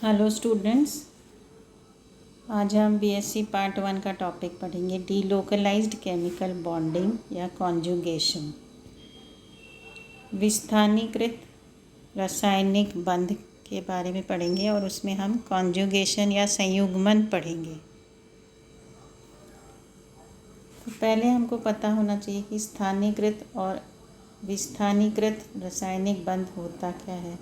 Hello students, आज हम BSc part 1 का टॉपिक पढ़ेंगे डीलोकलाइज्ड केमिकल बॉन्डिंग या कॉन्जुगेशन। विस्थानीकृत रासायनिक बंध के बारे में पढ़ेंगे और उसमें हम कॉन्जुगेशन या संयुग्मन पढ़ेंगे। तो पहले हमको पता होना चाहिए कि स्थानीकृत और विस्थानीकृत रासायनिक बंध होता क्या है।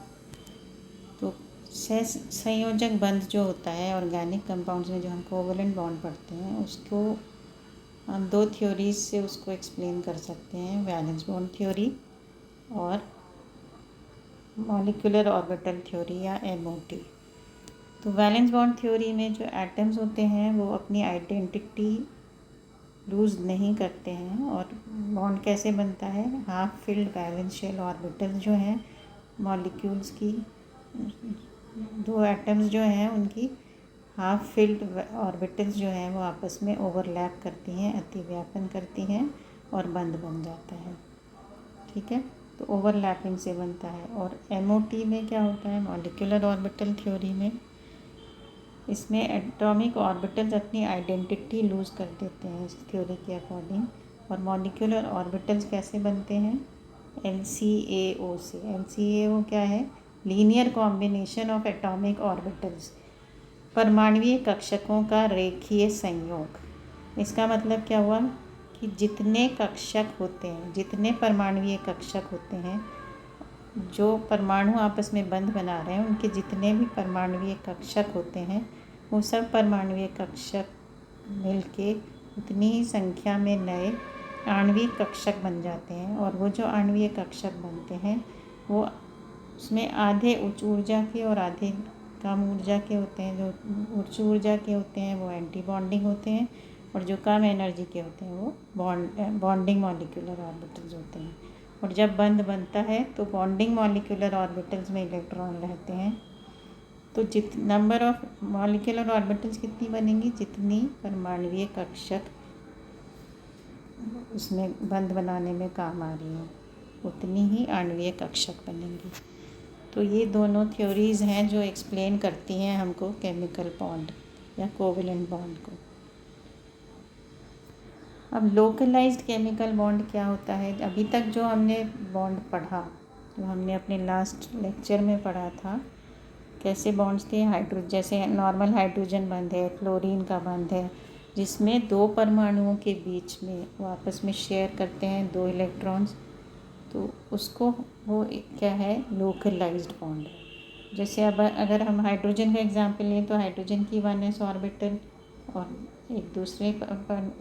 तो संयोजक बंध जो होता है ऑर्गेनिक कंपाउंड्स में, जो हम कोवलेंट बॉन्ड पढ़ते हैं, उसको हम दो थ्योरीज से उसको एक्सप्लेन कर सकते हैं, वैलेंस बॉन्ड थ्योरी और मॉलिक्यूलर ऑर्बिटल थ्योरी या एमओटी। तो वैलेंस बॉन्ड थ्योरी में जो एटम्स होते हैं वो अपनी आइडेंटिटी लूज़ नहीं करते हैं। और बॉन्ड कैसे बनता है, half filled valence shell orbitals जो हैं मॉलिक्यूल्स की, दो एटम्स जो हैं उनकी हाफ फिल्ड ऑर्बिटल्स जो हैं वो आपस में ओवरलैप करती हैं, अतिव्यापन करती हैं और बंध बन जाता है। ठीक है, तो ओवरलैपिंग से बनता है। और एमओटी में क्या होता है, मॉलिक्यूलर ऑर्बिटल थ्योरी में, इसमें एटॉमिक ऑर्बिटल्स अपनी आइडेंटिटी लूज़ कर देते हैं इस थ्योरी के अकॉर्डिंग। और मॉलिक्यूलर ऑर्बिटल्स कैसे बनते हैं, LCAO से। LCAO क्या है, linear combination of atomic orbitals, परमाणुीय कक्षकों का रेखीय संयोग। इसका मतलब क्या हुआ कि जितने कक्षक होते हैं, जितने परमाणुीय कक्षक होते हैं, जो परमाणु आपस में बंध बना रहे हैं, उनके जितने भी परमाणुीय कक्षक होते हैं वो सब परमाणुीय कक्षक मिलके उतनी ही संख्या में नए आणविक कक्षक बन जाते हैं। और वो जो आणविक कक्षक बनते हैं वो उसमें आधे उच्च ऊर्जा के और आधे कम ऊर्जा के होते हैं। जो उच्च ऊर्जा के होते हैं वो एंटी बॉन्डिंग होते हैं और जो कम एनर्जी के होते हैं वो बॉन्डिंग मॉलिक्यूलर ऑर्बिटल्स होते हैं। और जब बंध बनता है तो बॉन्डिंग मॉलिक्यूलर ऑर्बिटल्स में इलेक्ट्रॉन रहते हैं। तो नंबर ऑफ मॉलिक्यूलर ऑर्बिटल्स कितनी बनेंगी, जितनी परमाणुीय कक्षक उसमें बंध बनाने में काम आ रही हैं, उतनी ही आणविक कक्षक बनेंगी। तो ये दोनों थ्योरीज़ हैं जो एक्सप्लेन करती हैं हमको केमिकल बॉन्ड या कोवेलेंट बॉन्ड को। अब लोकलाइज्ड केमिकल बॉन्ड क्या होता है, अभी तक जो हमने बॉन्ड पढ़ा, जो हमने अपने लास्ट लेक्चर में पढ़ा था, कैसे बॉन्ड्स थे, जैसे नॉर्मल हाइड्रोजन बंध है, क्लोरीन का बंध है, जिसमें दो परमाणुओं के बीच में वो आपस में शेयर करते हैं दो इलेक्ट्रॉन्स, तो उसको वो क्या है, लोकलाइज्ड बॉन्ड है। जैसे अब अगर हम हाइड्रोजन का एग्जांपल लें तो हाइड्रोजन की 1s ऑर्बिटल और एक दूसरे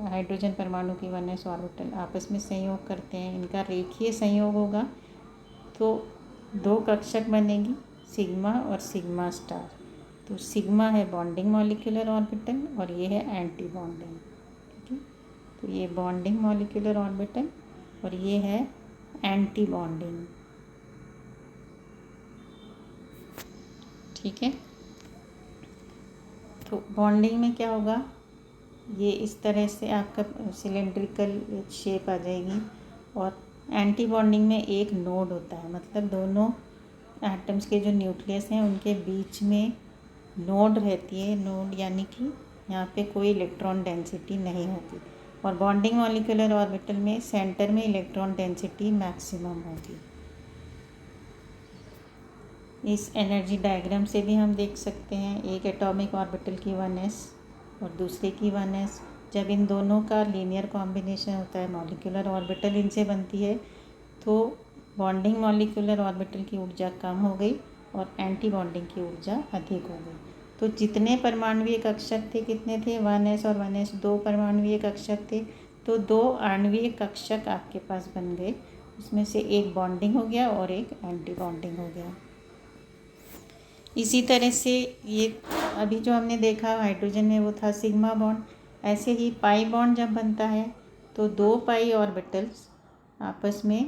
हाइड्रोजन परमाणु की 1s ऑर्बिटल आपस में संयोग करते हैं, इनका रेखीय संयोग होगा तो दो कक्षक बनेगी, सिग्मा और सिग्मा स्टार। तो सिग्मा है बॉन्डिंग मॉलिक्यूलर ऑर्बिटल और ये है एंटी बॉन्डिंग। ठीक है, तो ये बॉन्डिंग मॉलिक्यूलर ऑर्बिटल और ये है एंटी बॉन्डिंग। ठीक है, तो बॉन्डिंग में क्या होगा, ये इस तरह से आपका सिलेंड्रिकल शेप आ जाएगी। और एंटी बॉन्डिंग में एक नोड होता है, मतलब दोनों एटम्स के जो न्यूक्लियस हैं उनके बीच में नोड रहती है। नोड यानी कि यहाँ पे कोई इलेक्ट्रॉन डेंसिटी नहीं होती। और बॉन्डिंग मॉलिक्यूलर ऑर्बिटल में सेंटर में इलेक्ट्रॉन डेंसिटी मैक्सिमम होगी। इस एनर्जी डायग्राम से भी हम देख सकते हैं, एक एटॉमिक ऑर्बिटल की 1s और दूसरे की 1s, जब इन दोनों का लीनियर कॉम्बिनेशन होता है, मॉलिक्यूलर ऑर्बिटल इनसे बनती है, तो बॉन्डिंग मॉलिक्यूलर ऑर्बिटल की ऊर्जा कम हो गई और एंटी बॉन्डिंग की ऊर्जा अधिक हो गई। तो जितने परमाणुीय कक्षक थे, कितने थे, 1s और 1s, दो परमाणुीय कक्षक थे, तो दो आणविक कक्षक आपके पास बन गए, उसमें से एक बॉन्डिंग हो गया और एक एंटी बॉन्डिंग हो गया। इसी तरह से ये अभी जो हमने देखा हाइड्रोजन में वो था सिग्मा बॉन्ड। ऐसे ही पाई बॉन्ड जब बनता है तो दो पाई ऑर्बिटल्स आपस में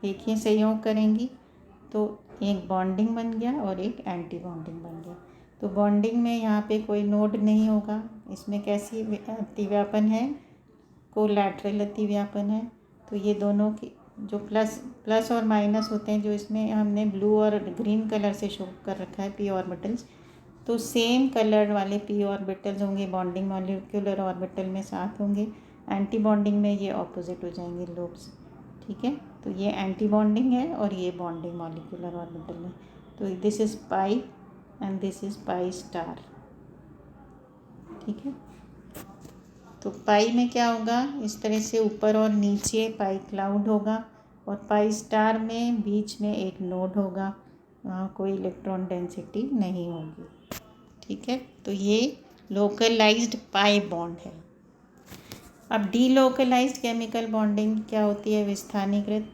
एक ही संयोग करेंगी, तो एक बॉन्डिंग बन गया और एक एंटी बॉन्डिंग बन गया। तो बॉन्डिंग में यहाँ पे कोई नोड नहीं होगा, इसमें कैसी अतिव्यापन है, कोलैटरल अतिव्यापन है। तो ये दोनों की जो प्लस प्लस और माइनस होते हैं, जो इसमें हमने ब्लू और ग्रीन कलर से शो कर रखा है पी ऑर्बिटल्स, तो सेम कलर वाले पी ऑर्बिटल्स होंगे बॉन्डिंग मॉलिक्यूलर ऑर्बिटल में साथ होंगे, एंटी बॉन्डिंग में ये ऑपोजिट हो जाएंगे लोब्स। ठीक है, तो ये एंटी बॉन्डिंग है और ये बॉन्डिंग मॉलिक्यूलर ऑर्बिटल है। तो this is pi and this is pi star. ठीक है, तो पाई में क्या होगा, इस तरह से ऊपर और नीचे पाई क्लाउड होगा, और पाई स्टार में बीच में एक नोड होगा, वहाँ कोई इलेक्ट्रॉन डेंसिटी नहीं होगी। ठीक है, तो ये लोकलाइज्ड पाई बॉन्ड है। अब डीलोकलाइज्ड केमिकल बॉन्डिंग क्या होती है, विस्थानीकृत।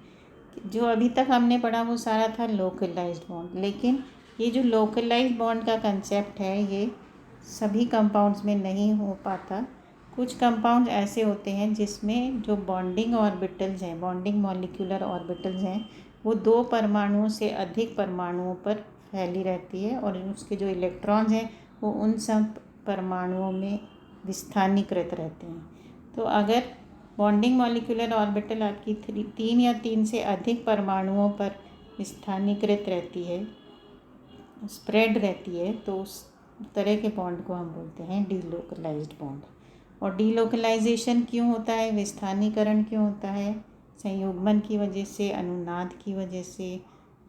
जो अभी तक हमने पढ़ा वो सारा था लोकलाइज्ड बॉन्ड, लेकिन ये जो लोकलाइज्ड बॉन्ड का कंसेप्ट है ये सभी कंपाउंड्स में नहीं हो पाता। कुछ कंपाउंड्स ऐसे होते हैं जिसमें जो बॉन्डिंग ऑर्बिटल्स हैं, बॉन्डिंग मॉलिक्यूलर ऑर्बिटल्स हैं, वो 2 परमाणुओं से अधिक परमाणुओं पर फैली रहती है, और उसके जो इलेक्ट्रॉन्स हैं वो उन सब परमाणुओं में विस्थानीकृत रहते हैं। तो अगर बॉन्डिंग मॉलिक्यूलर ऑर्बिटल आपकी 3 या 3 से अधिक परमाणुओं पर स्थानीकृत रहती है, स्प्रेड रहती है, तो उस तरह के बॉन्ड को हम बोलते हैं डीलोकलाइज्ड बॉन्ड। और डीलोकलाइजेशन क्यों होता है, विस्थानीकरण क्यों होता है, संयुग्मन की वजह से, अनुनाद की वजह से,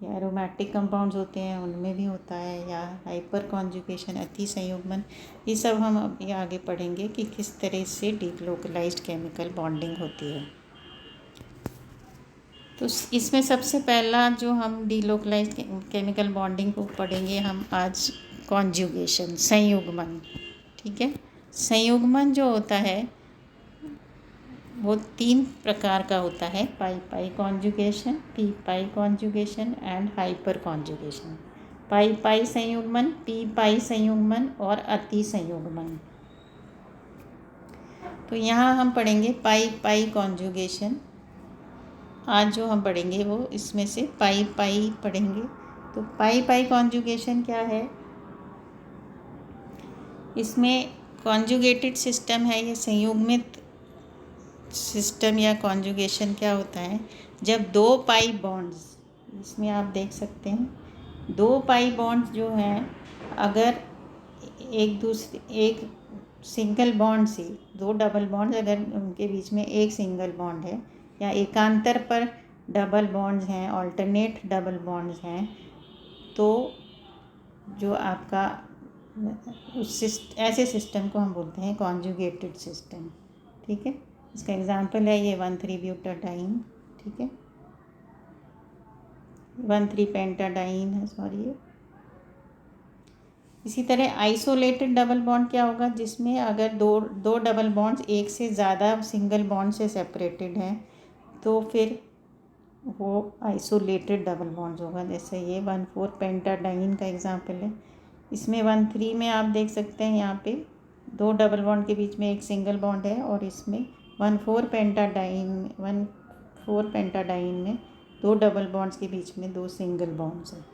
या एरोमेटिक कंपाउंड्स होते हैं उनमें भी होता है, या हाइपर कॉन्जुगेशन, अति संयुग्मन। ये सब हम अभी आगे पढ़ेंगे कि किस तरह से डीलोकलाइज्ड केमिकल बॉन्डिंग होती है। तो इसमें सबसे पहला जो हम डीलोकलाइज्ड केमिकल बॉन्डिंग को पढ़ेंगे हम आज, कॉन्जुगेशन, संयुग्मन। ठीक है, संयुग्मन जो होता है वो 3 प्रकार का होता है, pi pi conjugation, p pi conjugation and hyperconjugation. Pi pi संयुग्मन, पी पाई संयुग्मन और अति संयुग्मन। तो यहाँ हम पढ़ेंगे पाई पाई कॉन्जुगेशन। आज जो हम पढ़ेंगे वो इसमें से पाई पाई पढ़ेंगे। तो पाई पाई कॉन्जुगेशन क्या है, इसमें कॉन्जुगेटेड सिस्टम है, ये संयुग्मित सिस्टम या कॉन्जुगेशन क्या होता है, जब 2 पाई बॉन्ड्स, इसमें आप देख सकते हैं 2 पाई बॉन्ड्स जो हैं, अगर एक सिंगल बॉन्ड से 2 डबल बॉन्ड्स, अगर उनके बीच में एक सिंगल बॉन्ड है, या एकांतर पर डबल बॉन्ड्स हैं, ऑल्टरनेट डबल बॉन्ड्स हैं, तो जो आपका ऐसे सिस्टम को हम बोलते हैं कॉन्जुगेटेड सिस्टम। ठीक है, इसका एग्जांपल है ये 1,3-ब्यूटाडाइन। ठीक है, 1,3-पेंटाडाइन है, सॉरी। इसी तरह आइसोलेटेड डबल बॉन्ड क्या होगा, जिसमें अगर दो डबल बॉन्ड्स एक से ज़्यादा सिंगल बॉन्ड से सेपरेटेड हैं, तो फिर वो आइसोलेटेड डबल बॉन्ड्स होगा। जैसे ये 1,4-पेंटाडाइन का एग्जांपल है। इसमें 1,3 में आप देख सकते हैं यहाँ पे 2 डबल बॉन्ड के बीच में एक सिंगल बॉन्ड है, और इसमें 1,4-पेंटाडाइन में 2 डबल बॉन्ड्स के बीच में 2 सिंगल बॉन्ड्स हैं।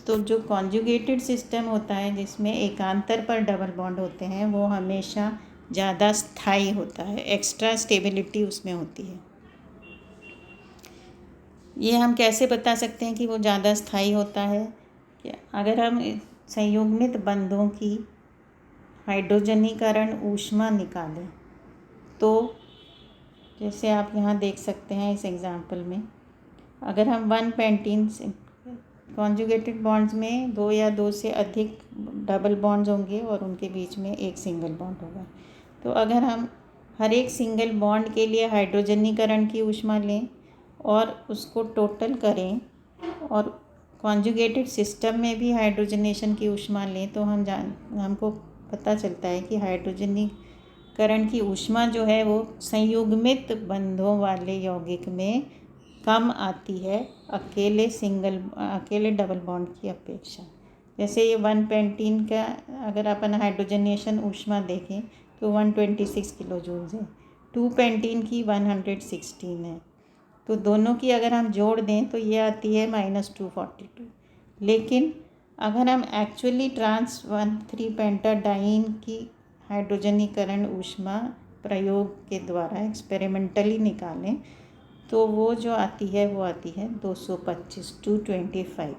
तो जो कॉन्जुगेटेड सिस्टम होता है जिसमें एकांतर पर डबल बॉन्ड होते हैं, वो हमेशा ज़्यादा स्थायी होता है, एक्स्ट्रा स्टेबिलिटी उसमें होती है। ये हम कैसे बता सकते हैं कि वो ज़्यादा स्थायी होता है, कि अगर हम संयुग्मित बंधों की हाइड्रोजनीकरण ऊष्मा निकालें, तो जैसे आप यहाँ देख सकते हैं इस एग्जांपल में, अगर हम 1 पेंटीन कॉन्जुगेटेड बॉन्ड्स में 2 या 2 से अधिक डबल बॉन्ड्स होंगे और उनके बीच में एक सिंगल बॉन्ड होगा, तो अगर हम हर एक सिंगल बॉन्ड के लिए हाइड्रोजनीकरण की ऊष्मा लें और उसको टोटल करें, और कॉन्जुगेटेड सिस्टम में भी हाइड्रोजनेशन की ऊष्मा लें, तो हमको पता चलता है कि हाइड्रोजनीकरण की ऊष्मा जो है वो संयुग्मित बंधों वाले यौगिक में कम आती है अकेले डबल बॉन्ड की अपेक्षा। जैसे ये 1 पेंटीन का अगर अपन हाइड्रोजनेशन ऊष्मा देखें तो 126 किलो जूल्स है, 2 पेंटीन की 116 है, तो दोनों की अगर हम जोड़ दें तो ये आती है -242। लेकिन अगर हम एक्चुअली ट्रांस 1,3-पेंटाडाइन की हाइड्रोजनीकरण ऊष्मा प्रयोग के द्वारा एक्सपेरिमेंटली निकालें तो वो जो आती है वो आती है 225, 225।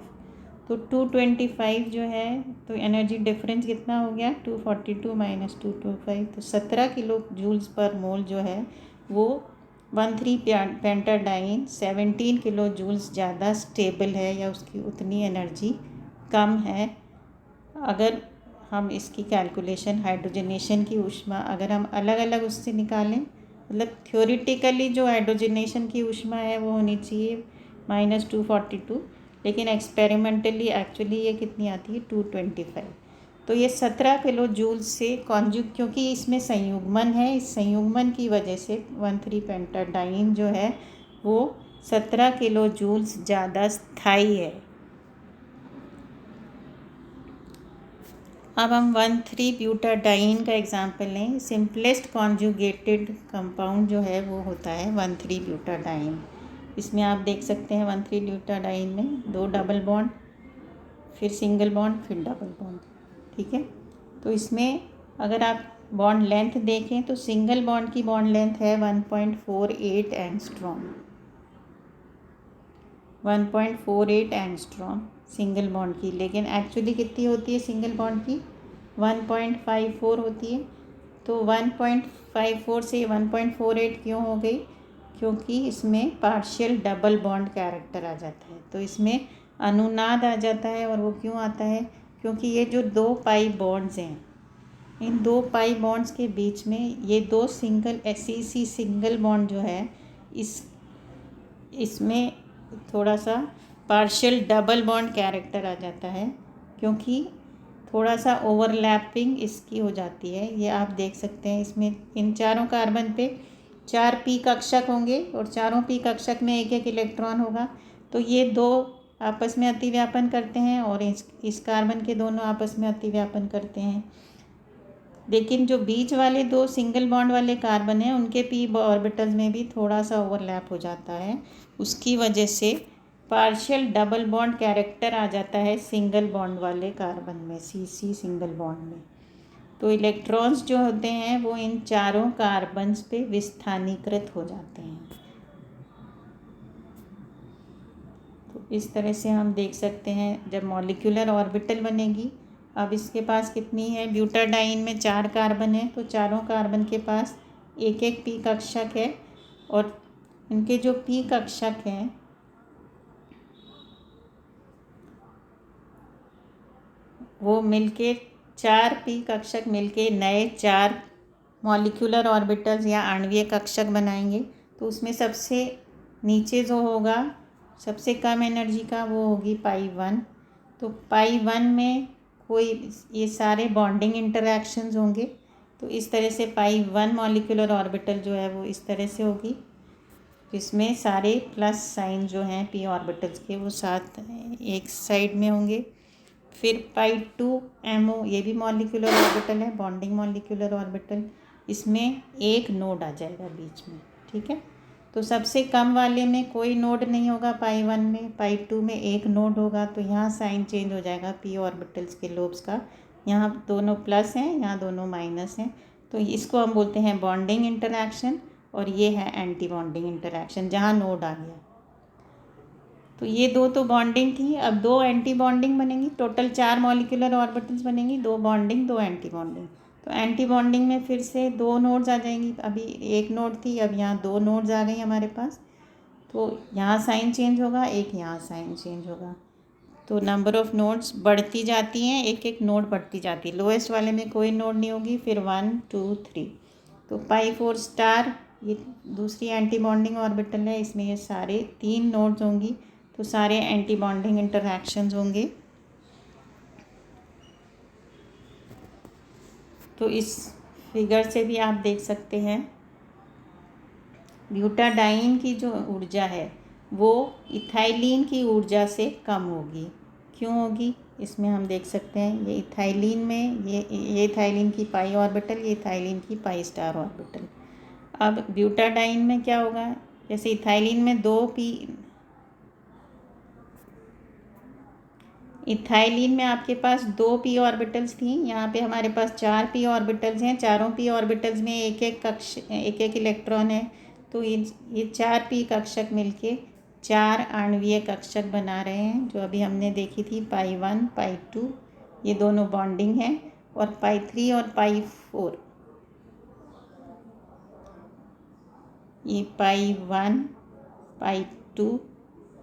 तो 225 जो है, तो एनर्जी डिफरेंस कितना हो गया, 242 माइनस 225, तो 17 किलो जूल्स पर मोल जो है वो 13 पेंटाडाइन 17 किलो जूल्स ज़्यादा स्टेबल है, या उसकी उतनी एनर्जी कम है। अगर हम इसकी कैलकुलेशन हाइड्रोजनेशन की ऊष्मा अगर हम अलग अलग उससे निकालें, मतलब थ्योरेटिकली जो हाइड्रोजनेशन की ऊष्मा है वो होनी चाहिए -242, लेकिन एक्सपेरिमेंटली एक्चुअली ये कितनी आती है 225। तो ये 17 किलो जूल से कॉन्जुग, क्योंकि इसमें संयुग्मन है, इस संयुग्मन की वजह से 13 पेंटाडाइन जो है वो 17 किलो जूल्स ज़्यादा स्थायी है। अब हम 13 ब्यूटाडाइन का एग्जाम्पल लें। सिंपलेस्ट कॉन्जुगेटेड कंपाउंड जो है वो होता है 13 ब्यूटाडाइन। इसमें आप देख सकते हैं 13 ब्यूटाडाइन में 2 डबल बॉन्ड, फिर सिंगल बॉन्ड, फिर डबल बॉन्ड, ठीक है। तो इसमें अगर आप बॉन्ड लेंथ देखें तो सिंगल बॉन्ड की बॉन्ड लेंथ है 1.48 एंगस्ट्रॉम, 1.48 एंगस्ट्रॉम सिंगल बॉन्ड की, लेकिन एक्चुअली कितनी होती है सिंगल बॉन्ड की, 1.54 होती है। तो 1.54 से 1.48 क्यों हो गई, क्योंकि इसमें पार्शियल डबल बॉन्ड कैरेक्टर आ जाता है, तो इसमें अनुनाद आ जाता है। और वो क्यों आता है, क्योंकि ये जो 2 पाई बॉन्ड्स हैं, इन 2 पाई बॉन्ड्स के बीच में ये 2 सिंगल एसईसी सिंगल बॉन्ड जो है इसमें थोड़ा सा पार्शियल डबल बॉन्ड कैरेक्टर आ जाता है, क्योंकि थोड़ा सा ओवरलैपिंग इसकी हो जाती है। ये आप देख सकते हैं, इसमें इन चारों कार्बन पे 4 पी कक्षक होंगे और चारों पी कक्षक में एक एक इलेक्ट्रॉन होगा। तो ये 2 आपस में अतिव्यापन करते हैं और इस कार्बन के दोनों आपस में अतिव्यापन करते हैं। लेकिन जो बीच वाले 2 सिंगल बॉन्ड वाले कार्बन हैं उनके पी ऑर्बिटल्स में भी थोड़ा सा ओवरलैप हो जाता है, उसकी वजह से पार्शियल डबल बॉन्ड कैरेक्टर आ जाता है सिंगल बॉन्ड वाले कार्बन में, सीसी सिंगल बॉन्ड में। तो इलेक्ट्रॉन्स जो होते हैं वो इन चारों कार्बन्स पे विस्थानीकृत हो जाते हैं। तो इस तरह से हम देख सकते हैं जब मॉलिक्यूलर ऑर्बिटल बनेगी। अब इसके पास कितनी है, ब्यूटाडाइन में 4 कार्बन है, तो चारों कार्बन के पास एक एक पी कक्षक है, और इनके जो पी कक्षक हैं वो मिलके 4 पी कक्षक मिलके नए 4 मॉलिक्यूलर ऑर्बिटल्स या आणवीय कक्षक बनाएंगे। तो उसमें सबसे नीचे जो होगा सबसे कम एनर्जी का वो होगी पाई 1। तो पाई 1 में कोई ये सारे बॉन्डिंग इंटरैक्शंस होंगे। तो इस तरह से पाई 1 मॉलिक्यूलर ऑर्बिटल जो है वो इस तरह से होगी, जिसमें सारे प्लस साइन जो हैं पी ऑर्बिटल्स के वो साथ एक साइड में होंगे। फिर पाई 2 MO, ये भी मॉलिक्यूलर ऑर्बिटल है, बॉन्डिंग मॉलिक्यूलर ऑर्बिटल, इसमें एक नोड आ जाएगा बीच में, ठीक है। तो सबसे कम वाले में कोई नोड नहीं होगा पाई 1 में, पाई 2 में एक नोड होगा। तो यहाँ साइन चेंज हो जाएगा पी ऑर्बिटल्स के लोब्स का, यहाँ दोनों प्लस हैं, यहाँ दोनों माइनस हैं। तो इसको हम बोलते हैं बॉन्डिंग इंटरैक्शन, और ये है एंटी बॉन्डिंग इंटरैक्शन जहाँ नोड आ गया। तो ये 2 तो बॉन्डिंग थी, अब 2 एंटी बॉन्डिंग बनेंगी। टोटल 4 मॉलिक्यूलर ऑर्बिटल्स बनेंगी, 2 बॉन्डिंग 2 एंटी बॉन्डिंग। तो एंटी बॉन्डिंग में फिर से 2 नोड्स आ जाएंगी, अभी एक नोड थी, अब यहाँ 2 नोड्स आ गई हमारे पास। तो यहाँ साइन चेंज होगा, एक यहाँ साइन चेंज होगा। तो नंबर ऑफ़ नोड्स बढ़ती जाती हैं, एक एक नोड बढ़ती जाती है। लोएस्ट वाले में कोई नोड नहीं होगी, फिर 1 2 3। तो पाई 4 स्टार ये दूसरी एंटी बॉन्डिंग ऑर्बिटल है, इसमें ये सारे 3 नोड्स होंगी, तो सारे एंटी बॉन्डिंग इंटरैक्शंस होंगे। तो इस फिगर से भी आप देख सकते हैं ब्यूटाडाइन की जो ऊर्जा है वो इथाइलिन की ऊर्जा से कम होगी। क्यों होगी, इसमें हम देख सकते हैं ये इथाइलिन में ये इथाइलिन की पाई ऑर्बिटल, ये इथाइलिन की पाई स्टार ऑर्बिटल। अब ब्यूटाडाइन में क्या होगा, जैसे इथाइलिन में 2 पी इथाइलिन में आपके पास 2 p ऑर्बिटल्स थी, यहाँ पे हमारे पास 4 p ऑर्बिटल्स हैं। चारों p ऑर्बिटल्स में एक एक इलेक्ट्रॉन है। तो ये 4 p कक्षक मिलके 4 आणवीय कक्षक बना रहे हैं, जो अभी हमने देखी थी पाई 1 पाई 2, ये दोनों बॉन्डिंग है। और पाई 3 और पाई 4, ये पाई 1 पाई 2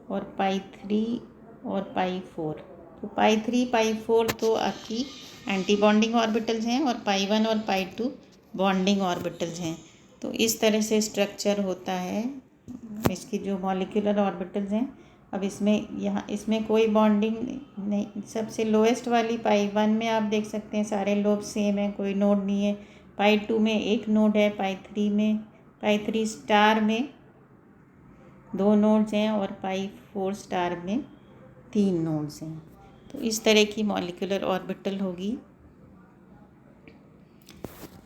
और पाई 3 और पाई 4। तो पाई 3 पाई 4 तो आपकी एंटी बॉन्डिंग ऑर्बिटल्स हैं और पाई 1 और पाई 2 बॉन्डिंग ऑर्बिटल्स हैं। तो इस तरह से स्ट्रक्चर होता है इसकी जो मॉलिक्यूलर ऑर्बिटल्स हैं। अब इसमें कोई बॉन्डिंग नहीं। सबसे लोएस्ट वाली पाई 1 में आप देख सकते हैं सारे लोब सेम है, कोई नोड नहीं है। पाई 2 में एक नोड है, पाई 3 स्टार में 2 नोड्स हैं और पाई 4 स्टार में 3 नोड्स हैं। तो इस तरह की मॉलिक्यूलर ऑर्बिटल होगी।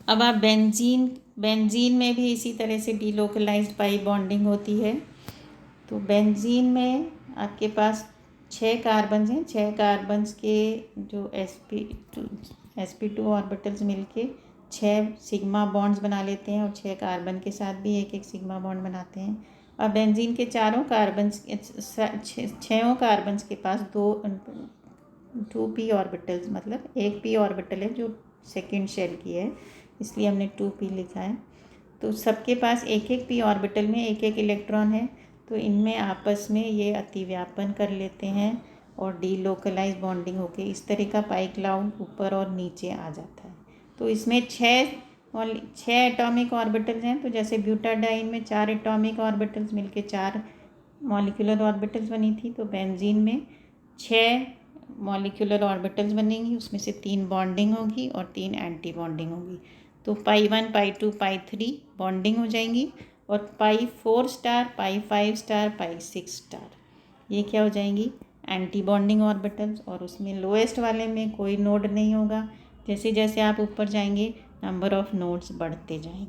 अब आप बेंजीन में भी इसी तरह से डीलोकलाइज्ड पाई बॉन्डिंग होती है। तो बेंजीन में आपके पास 6 कार्बन्स हैं। 6 कार्बन्स के जो sp2 ऑर्बिटल्स मिलके 6 सिग्मा बॉन्ड्स बना लेते हैं और 6 कार्बन के साथ भी एक एक सिग्मा बॉन्ड बनाते हैं। और बेंजीन के छहों कार्बन्स के पास 2 p ऑर्बिटल्स, मतलब एक p ऑर्बिटल है जो सेकेंड शेल की है, इसलिए हमने 2p लिखा है। तो सबके पास एक एक p ऑर्बिटल में एक एक इलेक्ट्रॉन है। तो इनमें आपस में ये अतिव्यापन कर लेते हैं और डीलोकलाइज बॉन्डिंग होके इस तरह का पाई क्लाउड ऊपर और नीचे आ जाता है। तो इसमें 6 एटॉमिक ऑर्बिटल्स हैं। तो जैसे ब्यूटाडाइन में 4 एटॉमिक ऑर्बिटल्स मिलके 4 मॉलिक्यूलर ऑर्बिटल्स बनी थी, तो बेंजीन में 6 मॉलिक्यूलर ऑर्बिटल्स बनेंगी, उसमें से 3 बॉन्डिंग होगी और 3 एंटी बॉन्डिंग होगी। तो पाई 1 पाई 2 पाई 3 बॉन्डिंग हो जाएंगी और पाई 4 स्टार पाई 5 स्टार पाई 6 स्टार ये क्या हो जाएंगी, एंटी बॉन्डिंग ऑर्बिटल्स। और उसमें लोएस्ट वाले में कोई नोड नहीं होगा। जैसे जैसे आप ऊपर जाएंगे नंबर ऑफ़ नोड्स बढ़ते जाएंगे।